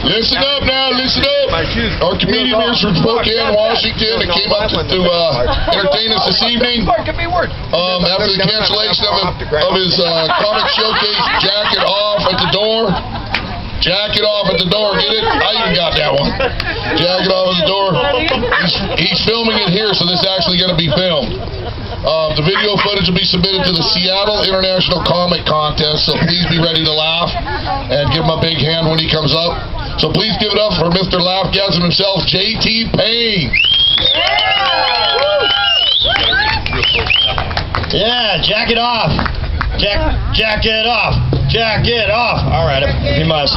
Listen up now, listen up. Our comedian here from Spokane, Washington, that came up to entertain us this evening. After the cancellation of his comic showcase, jacket off at the door. Jacket off at the door, get it? I even got that one. Jacket off at the door. He's filming it here, so this is actually going to be filmed. The video footage will be submitted to the Seattle International Comic Contest, so please be ready to laugh and give him a big hand when he comes up. So please give it up for Mr. Laughgasm himself, J.T. Pain. Yeah, jack it off. Jack it off. Jack it off. All right, if you must.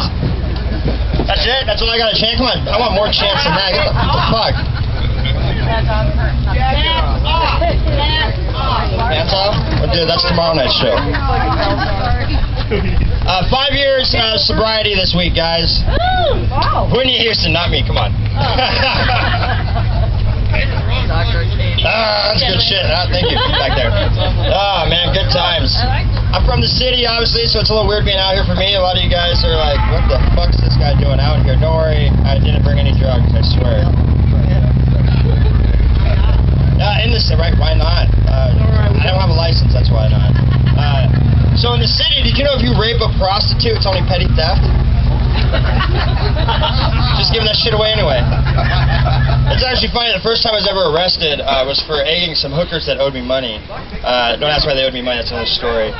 That's it? That's all I got to chant? Come on, I want more chants than that. What the fuck? Hands off? Well, dude, that's tomorrow night's show. 5 years sobriety this week, guys. Whitney Houston, not me. Come on. That's good shit. Thank you. Back there. Man, good times. I'm from the city, obviously, so it's a little weird being out here for me. A lot of you guys are like, what the fuck's this guy doing out here? Don't worry, I didn't bring any drugs, I swear. In this, right? Why not? I don't have a license, that's why not. So in the city, did you know if you rape a prostitute, it's only petty theft? Just giving that shit away anyway. It's actually funny, the first time I was ever arrested was for egging some hookers that owed me money. Don't ask why they owed me money, that's another story.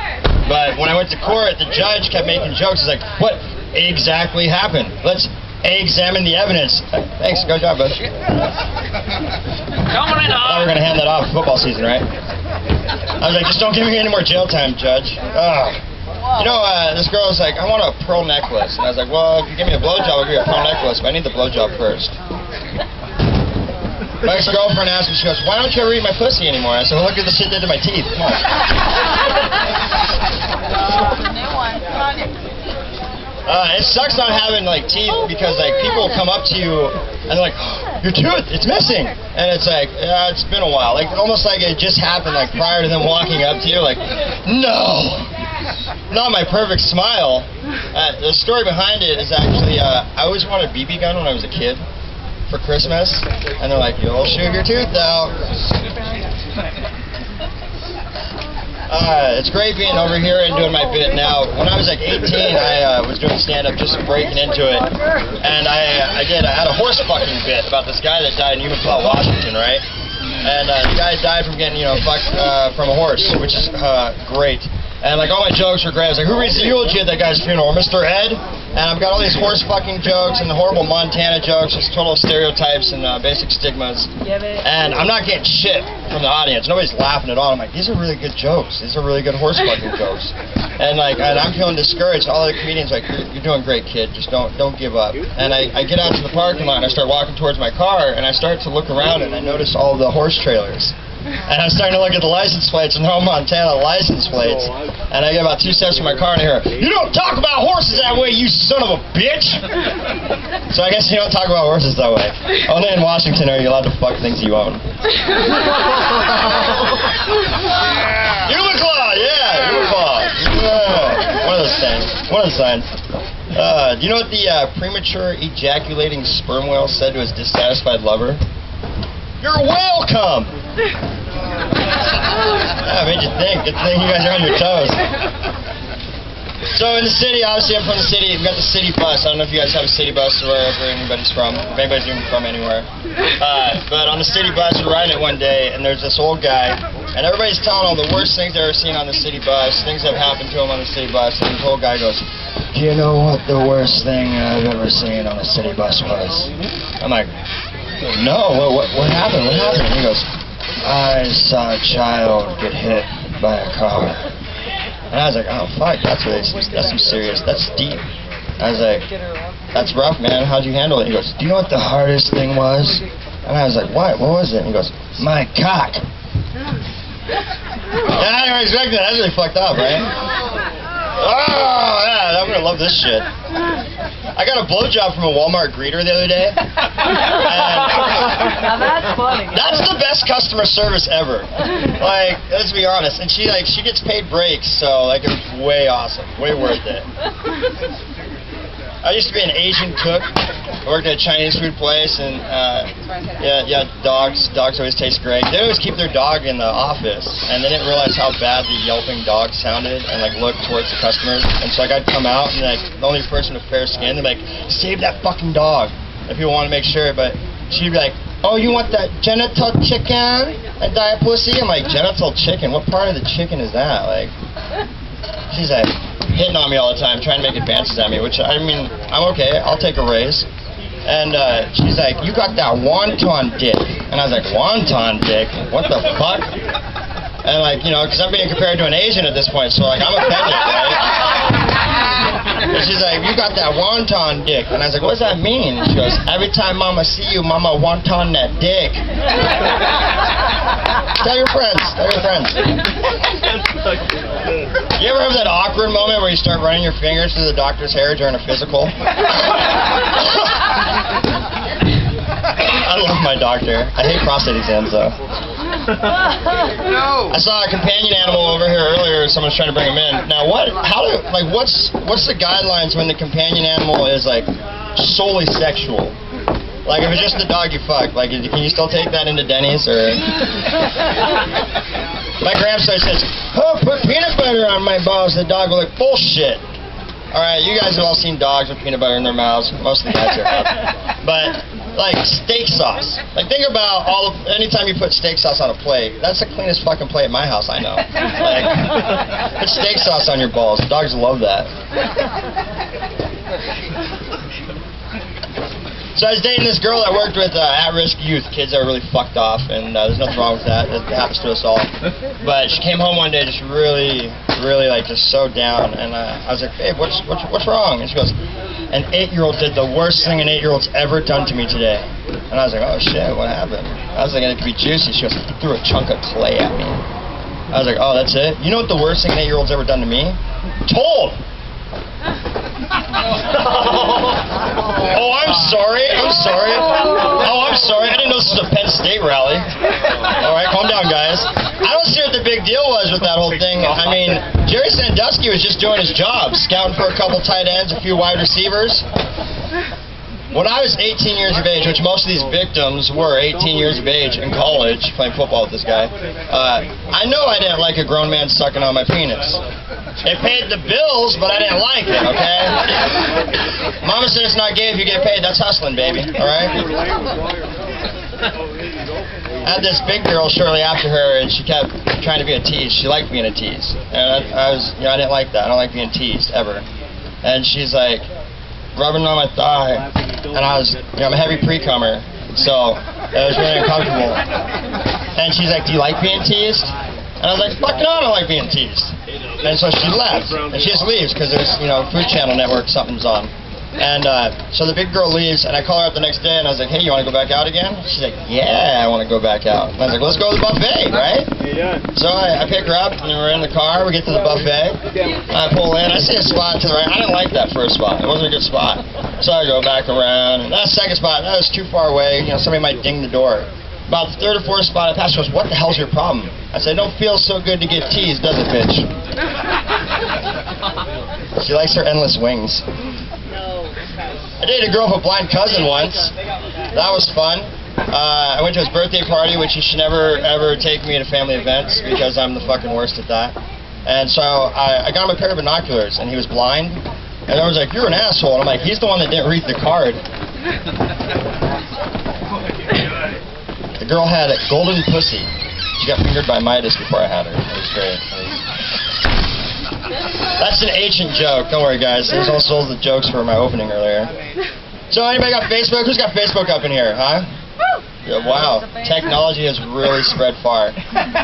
But when I went to court, the judge kept making jokes. He's like, what exactly happened? Let's examine the evidence. Thanks, good job, bud. I thought we were going to hand that off football season, right? I was like, just don't give me any more jail time, judge. You know, this girl was like, I want a pearl necklace. And I was like, well, if you give me a blowjob, I'll give you a pearl necklace, but I need the blowjob first. My ex-girlfriend asked me, she goes, why don't you ever eat my pussy anymore? I said, well, look at the shit they did to my teeth. Come on. It sucks not having, like, teeth because, like, people come up to you and they're like, oh, your tooth, it's missing. And it's like, yeah, it's been a while. Like, almost like it just happened, like, prior to them walking up to you. Like, no. Not my perfect smile. The story behind it is actually, I always wanted a BB gun when I was a kid for Christmas, and they're like, you'll shoot your tooth out. It's great being over here and doing my bit now. When I was like 18, I was doing stand-up, just breaking into it, and I had a horse fucking bit about this guy that died in Umatilla, Washington, right? And the guy died from getting, fucked from a horse, which is great. And like all my jokes were great. I was like, who reads the eulogy at that guy's funeral? Mr. Ed? And I've got all these horse fucking jokes and the horrible Montanna jokes, just total stereotypes and basic stigmas. And I'm not getting shit from the audience. Nobody's laughing at all. I'm like, these are really good jokes. These are really good horse fucking jokes. And like, and I'm feeling discouraged. All the comedians are like, you're doing great, kid. Just don't give up. And I get out to the parking lot and I start walking towards my car and I start to look around and I notice all the horse trailers. And I'm starting to look at the license plates, and they're all Montana license plates. And I get about 2 steps from my car and I hear, you don't talk about horses that way, you son of a bitch! So I guess you don't talk about horses that way. Only in Washington are you allowed to fuck things you own. Umatilla, yeah, Umatilla. Yeah. One of those things. One of the signs. Do you know what the premature ejaculating sperm whale said to his dissatisfied lover? You're welcome! Yeah, made you think. Good thing you guys are on your toes. So in the city, obviously I'm from the city. We've got the city bus. I don't know if you guys have a city bus or wherever anybody's from. If anybody's even from anywhere. But on the city bus, we're riding it one day, and there's this old guy, and everybody's telling all the worst things they've ever seen on the city bus, things that have happened to him on the city bus, and this old guy goes, do you know what the worst thing I've ever seen on a city bus was? I'm like, no, what happened? What happened? And he goes, I saw a child get hit by a car. And I was like, oh fuck, that's some serious, that's deep. I was like, that's rough, man. How'd you handle it? He goes, do you know what the hardest thing was? And I was like, what? What was it? And he goes, my cock. Yeah, I didn't expect that. That's really fucked up, right? Oh, yeah, I'm gonna love this shit. I got a blowjob from a Walmart greeter the other day. Now that's funny. That's the best customer service ever. Like, let's be honest. And she gets paid breaks, so like it was way awesome, way worth it. I used to be an Asian cook. I worked at a Chinese food place, and dogs always taste great. They always keep their dog in the office, and they didn't realize how bad the yelping dog sounded, and like look towards the customers. And so like I'd come out, and like the only person with fair skin, they're like, save that fucking dog. And people want to make sure, but she'd be like, oh, you want that genital chicken and diet pussy? I'm like, genital chicken? What part of the chicken is that? Like, she's like hitting on me all the time, trying to make advances at me, which I mean, I'm okay. I'll take a raise. And she's like, you got that wonton dick. And I was like, wonton dick? What the fuck? And like, you know, because I'm being compared to an Asian at this point, so like, I'm offended, right? And she's like, you got that wonton dick. And I was like, what does that mean? And she goes, every time mama see you, mama wonton that dick. Tell your friends. Tell your friends. You ever have that awkward moment where you start running your fingers through the doctor's hair during a physical? I love my doctor. I hate prostate exams though. I saw a companion animal over here earlier. Someone's trying to bring him in. Now, what's the guidelines when the companion animal is like solely sexual? Like if it's just the dog you fuck, like can you still take that into Denny's or? My grandson says, "Oh, put peanut butter on my balls." The dog will like, bullshit. All right, you guys have all seen dogs with peanut butter in their mouths. Most of the guys have. But like steak sauce. Like think about anytime you put steak sauce on a plate, that's the cleanest fucking plate in my house, I know. Like put steak sauce on your balls. Dogs love that. So I was dating this girl that worked with at-risk youth, kids that are really fucked off, and there's nothing wrong with that. It happens to us all. But she came home one day just really like just so down, and I was like, babe, what's wrong? And she goes, an 8-year-old did the worst thing an 8-year-old's ever done to me today. And I was like, oh shit, what happened? I was thinking it could be juicy. She goes, he threw a chunk of clay at me. I was like, oh, that's it? You know what the worst thing an 8-year-old's ever done to me? Told! Oh, I'm sorry. Oh, I'm sorry. I didn't know this was a Penn State rally. All right, calm down, guys. I don't see what the big deal was with that whole thing. I mean, Jerry Sandusky was just doing his job, scouting for a couple tight ends, a few wide receivers. When I was 18 years of age, which most of these victims were 18 years of age in college, playing football with this guy, I know I didn't like a grown man sucking on my penis. It paid the bills, but I didn't like it, okay? Mama said it's not gay if you get paid. That's hustling, baby, all right? I had this big girl shortly after her, and she kept trying to be a tease. She liked being a tease. And I didn't like that. I don't like being teased, ever. And she's like, rubbing on my thigh, and I was, I'm a heavy pre-comer, so it was really uncomfortable. And she's like, do you like being teased? And I was like, fuck no, I don't like being teased. And so she left, and she just leaves because there's, Food Channel Network, something's on. And so the big girl leaves, and I call her up the next day, and I was like, hey, you want to go back out again? She's like, yeah, I want to go back out. And I was like, well, let's go to the buffet, right? So I pick her up, and we're in the car, we get to the buffet, I pull in, I see a spot to the right. I didn't like that first spot. It wasn't a good spot. So I go back around, and that second spot, that was too far away. Somebody might ding the door. About the third or fourth spot, I passed, she goes, what the hell's your problem? I said, don't feel so good to get teased, does it, bitch? She likes her endless wings. I dated a girl with a blind cousin once. That was fun. I went to his birthday party, which he should never, ever take me to family events because I'm the fucking worst at that. And so I got him a pair of binoculars, and he was blind. And I was like, you're an asshole. And I'm like, he's the one that didn't read the card. The girl had a golden pussy. She got fingered by Midas before I had her. It was great. That's an ancient joke. Don't worry, guys. There's also the jokes for my opening earlier. So anybody got Facebook? Who's got Facebook up in here, huh? Yeah, wow. Technology has really spread far. They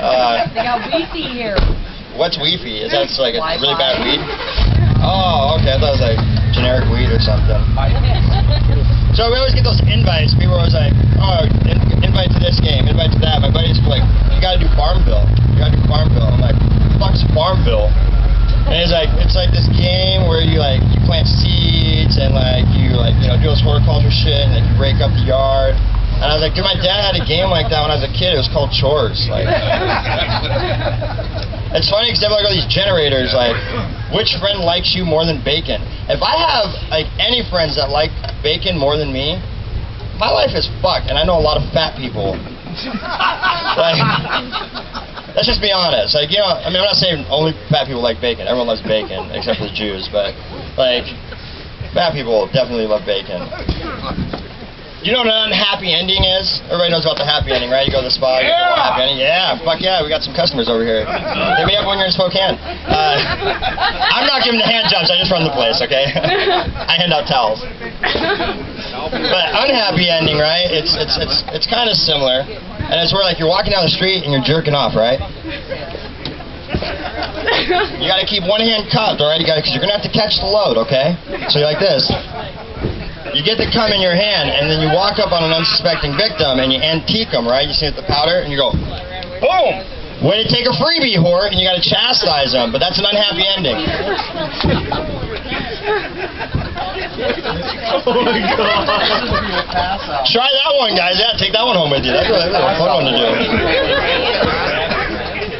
got Wi-Fi here. What's Wi-Fi? Is that like a really bad weed? Oh, okay. I thought it was like generic weed or something. So we always get those invites. People are always like, oh, invite to this game, invite to that. My buddies were like, you gotta do Farmville. You gotta do Farmville. I'm like, what the fuck's Farmville? And it's like this game where you plant seeds and do this horticulture shit and you break up the yard. And I was like, dude, my dad had a game like that when I was a kid. It was called Chores. It's funny because they have like all these generators, like, which friend likes you more than bacon? If I have like any friends that like bacon more than me, my life is fucked, and I know a lot of fat people. Like, let's just be honest. Like, you know, I mean, I'm not saying only fat people like bacon. Everyone loves bacon, except for the Jews, but, like, fat people definitely love bacon. You know what an unhappy ending is? Everybody knows about the happy ending, right? You go to the spa, you get a happy ending. Yeah, fuck yeah, we got some customers over here. Hit me up when you're in Spokane. I'm not giving the hand jobs, I just run the place, okay? I hand out towels. But unhappy ending, right? It's kind of similar. And it's where, like, you're walking down the street and you're jerking off, right? You gotta keep one hand cupped, alright? Because you're gonna have to catch the load, okay? So you're like this. You get the cum in your hand, and then you walk up on an unsuspecting victim, and you antique them, right? You see the powder, and you go, boom! Way to take a freebie, whore, and you gotta chastise them, but that's an unhappy ending. Oh my God. Try that one, guys. Yeah, take that one home with you. That's a fun one to do.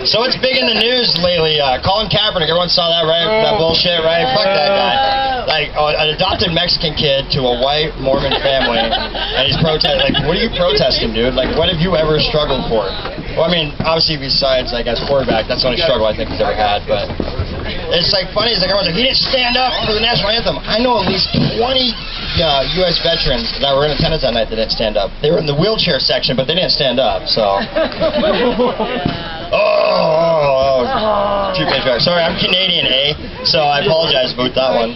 So what's big in the news lately? Colin Kaepernick, everyone saw that, right? That bullshit, right? Fuck that guy. Like, an adopted Mexican kid to a white Mormon family, and he's protesting. Like, what are you protesting, dude? Like, what have you ever struggled for? Well, I mean, obviously besides, like, as quarterback, that's the only struggle I think he's ever had, but it's, like, funny. It's like, everyone's like, he didn't stand up for the national anthem. I know at least 20 U.S. veterans that were in attendance that night that didn't stand up. They were in the wheelchair section, but they didn't stand up, so... Two-page back. Sorry, I'm Canadian, so I apologize about that one.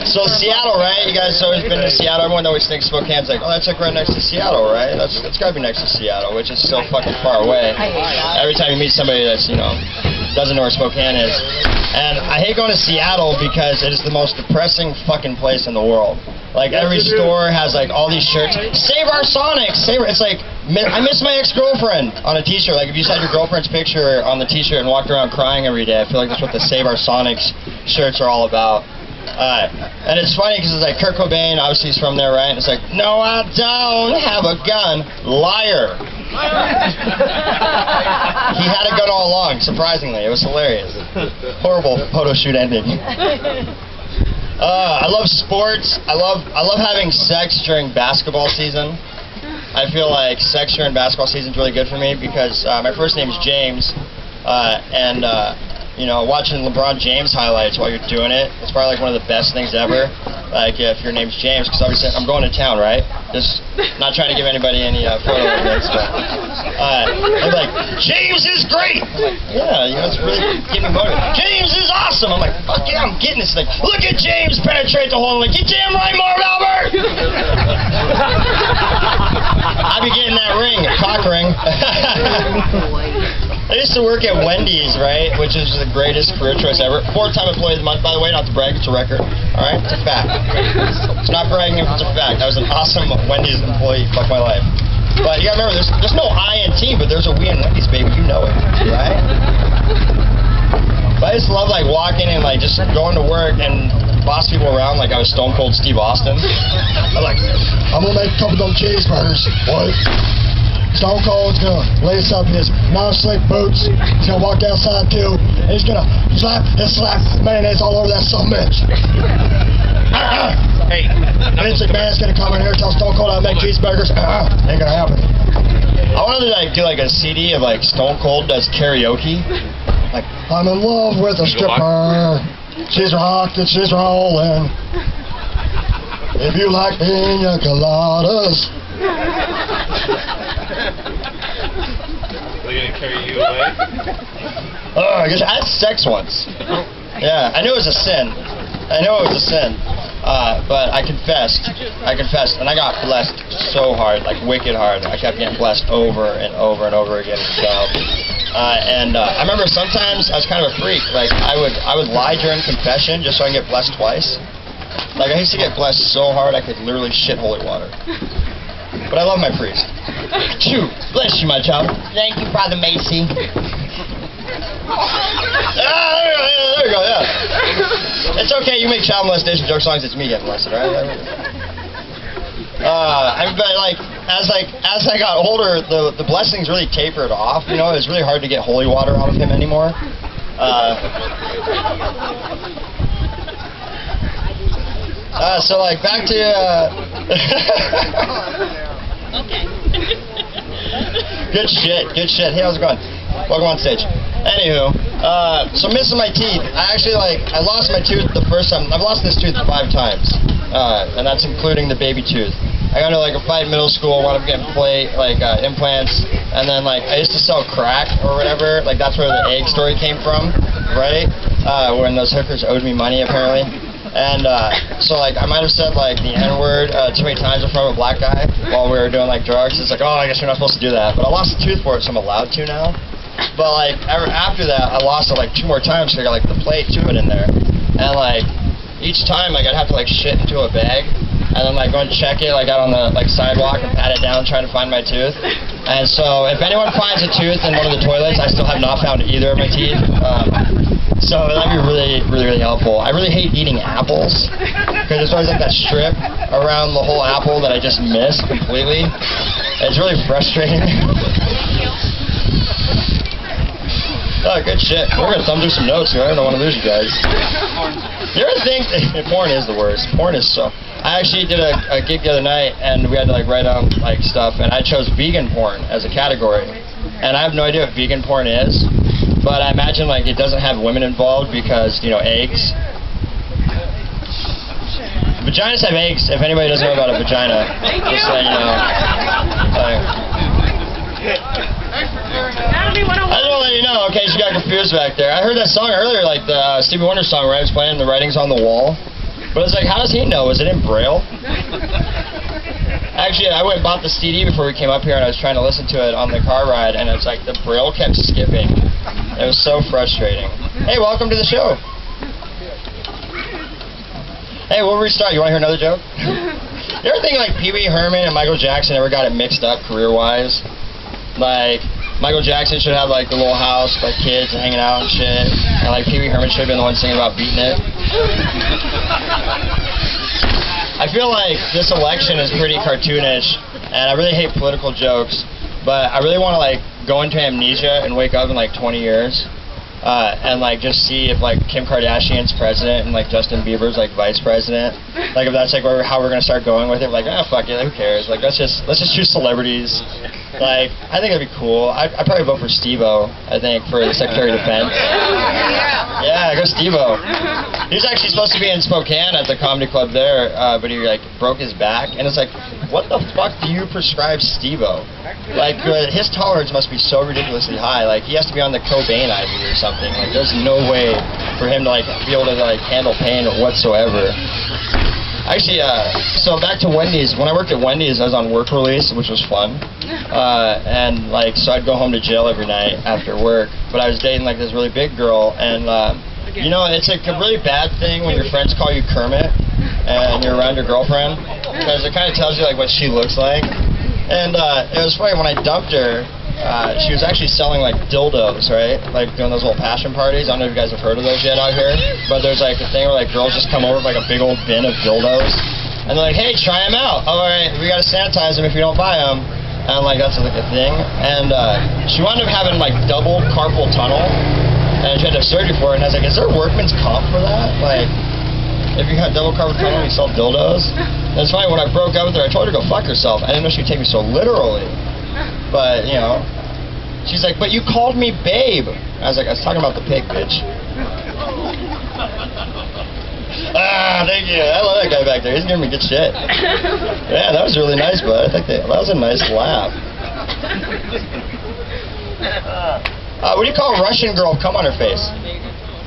So Seattle, right? You guys always been to Seattle. Everyone always thinks Spokane's like, oh, that's like right next to Seattle, right? That's gotta be next to Seattle, which is so fucking far away. Every time you meet somebody that's, you know, doesn't know where Spokane is. And I hate going to Seattle because it is the most depressing fucking place in the world. Like, every store has, like, all these shirts. Save our Sonics! It's like, I miss my ex-girlfriend on a t-shirt. Like, if you had your girlfriend's picture on the t-shirt and walked around crying every day, I feel like that's what the Save Our Sonics shirts are all about. And it's funny because it's like Kurt Cobain, obviously he's from there, right? And it's like, no, I don't have a gun. Liar. He had a gun all along, surprisingly. It was hilarious. Horrible photo shoot ending. I love sports. I love having sex during basketball season. I feel like sex during basketball season is really good for me because my first name is James, and you know, watching LeBron James highlights while you're doing it, it's probably like one of the best things ever. Like if your name's James, because obviously I'm going to town, right? Just not trying to give anybody any photo evidence, but I'm like, James is great. I'm like, yeah, you know, it's really getting me motivated. James is awesome. I'm like, fuck yeah, I'm getting this thing. Look at James penetrate the hole. I'm like, you damn right, Marv Albert. I be getting that ring, a cock ring. I used to work at Wendy's, right, which is the greatest career choice ever. 4-time employee of the month, by the way, not to brag, it's a record. All right, it's a fact. It's not bragging if it's a fact. I was an awesome Wendy's employee. Fuck my life. But you gotta remember, there's no I in team, but there's a we in Wendy's, baby. You know it, right? But I just love like walking and like just going to work and boss people around like I was Stone Cold Steve Austin. I'm like, I'm gonna make a couple of them cheeseburgers. What? Stone Cold's gonna lace up his non-slick boots. He's gonna walk outside too, and he's gonna slap mayonnaise all over that son of a bitch. Hey, Vince McMahon's gonna come in here and tell Stone Cold how to make cheeseburgers. Ain't gonna happen. I wanted to like do like a CD of like Stone Cold does karaoke. Like, I'm in love with a stripper. She's rocked and she's rolling. If you like pina coladas. They're gonna carry you away? I guess I had sex once. Yeah, I knew it was a sin. But I confessed, and I got blessed so hard, like wicked hard. I kept getting blessed over and over and over again. So, I remember sometimes I was kind of a freak. Like I would lie during confession just so I can get blessed twice. Like I used to get blessed so hard I could literally shit holy water. But I love my priest. Chew. Bless you, my child. Thank you, Brother Macy. There you go, yeah. It's okay, you make child molestation joke songs, it's me getting molested, right? But like, as I got older, the blessings really tapered off. You know, it was really hard to get holy water out of him anymore. So like back to Okay. Good shit. Hey, how's it going? Welcome on stage. Anywho, so missing my teeth. I lost my tooth the first time. I've lost this tooth 5 times, and that's including the baby tooth. I got into like a fight in middle school, wound up getting implants, and then like I used to sell crack or whatever. Like that's where the egg story came from, right? When those hookers owed me money apparently. And so like I might have said like the N-word too many times in front of a black guy while we were doing like drugs. It's like, oh, I guess you're not supposed to do that. But I lost a tooth for it, so I'm allowed to now. But like after that, I lost it like 2 more times because I got like the plate to it in there. And like each time like I'd have to like shit into a bag and then like go and check it like out on the like sidewalk and pat it down trying to find my tooth. And so if anyone finds a tooth in one of the toilets, I still have not found either of my teeth. So that'd be really helpful. I really hate eating apples because there's always like that strip around the whole apple that I just miss completely. It's really frustrating. Oh, good shit. We're gonna thumb through some notes here. I don't want to lose you guys. You ever think porn is the worst? Porn is so. I actually did a gig the other night and we had to like write down like stuff, and I chose vegan porn as a category. And I have no idea what vegan porn is. But I imagine like it doesn't have women involved because, you know, eggs. Vaginas have eggs. If anybody doesn't know about a vagina, just so you know. I just want to let you know in case you got confused back there. I heard that song earlier, like the Stevie Wonder song where I was playing The Writing's on the Wall. But it's like, how does he know? Is it in Braille? Actually, I went and bought the CD before we came up here, and I was trying to listen to it on the car ride, and it's like the Braille kept skipping. It was so frustrating. Hey, welcome to the show. Hey, we'll restart. You want to hear another joke? You ever think like Pee Wee Herman and Michael Jackson ever got it mixed up career-wise? Like, Michael Jackson should have like the little house, like kids hanging out and shit, and like Pee Wee Herman should have been the one singing about beating it. I feel like this election is pretty cartoonish, and I really hate political jokes, but I really want to like go into amnesia and wake up in like 20 years, and like just see if like Kim Kardashian's president and like Justin Bieber's like vice president. Like if that's like how we're gonna start going with it. Like, fuck it, who cares? Like let's just choose celebrities. Like, I think that'd be cool. I'd probably vote for Steve-O, I think, for the Secretary of Defense. Yeah, go Steve-O. He was actually supposed to be in Spokane at the comedy club there, but he, like, broke his back. And it's like, what the fuck do you prescribe Steve-O? Like, his tolerance must be so ridiculously high. Like, he has to be on the Cobain IV or something. Like, there's no way for him to, like, be able to, like, handle pain whatsoever. Actually, so back to Wendy's. When I worked at Wendy's, I was on work release, which was fun. And like, so I'd go home to jail every night after work. But I was dating like this really big girl, and you know, it's like a really bad thing when your friends call you Kermit and you're around your girlfriend, because it kind of tells you like what she looks like. And it was funny when I dumped her. She was actually selling like dildos, right? Like doing those little passion parties. I don't know if you guys have heard of those yet out here, but there's like a thing where like girls just come over with like a big old bin of dildos, and they're like, "Hey, try them out. All right, we gotta sanitize them if you don't buy them." And like that's like a thing. And she wound up having like double carpal tunnel, and she had to have surgery for it. And I was like, "Is there workman's comp for that? Like, if you have double carpal tunnel and you sell dildos?" And it's funny, when I broke up with her, I told her to go fuck herself. I didn't know she'd take me so literally. But, you know, she's like, "But you called me babe." I was like, "I was talking about the pig, bitch." Thank you. I love that guy back there. He's giving me good shit. Yeah, that was really nice, bud. I think that was a nice laugh. What do you call a Russian girl come on her face?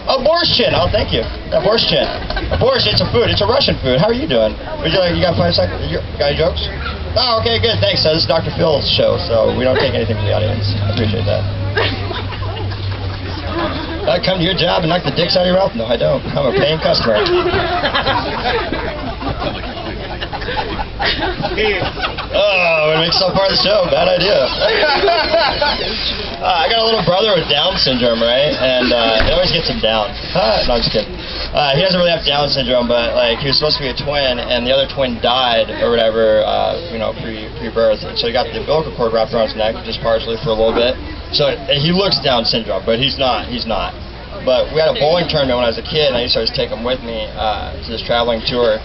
Abortion. Oh, thank you. Abortion. Abortion. It's a food. It's a Russian food. How are you doing? Would you like? You got 5 seconds? You got any jokes? Oh, okay, good. Thanks. This is Dr. Phil's show, so we don't take anything from the audience. I appreciate that. I come to your job and knock the dicks out of your mouth? No, I don't. I'm a paying customer. Oh, we make some part of the show. Bad idea. I got a little brother with Down syndrome, right? And it always gets him down. No, I'm just kidding. He doesn't really have Down syndrome, but like he was supposed to be a twin, and the other twin died or whatever, you know, pre-birth. So he got the umbilical cord wrapped around his neck, just partially for a little bit. So he looks Down syndrome, but he's not. He's not. But we had a bowling tournament when I was a kid, and I used to always take him with me to this traveling tour.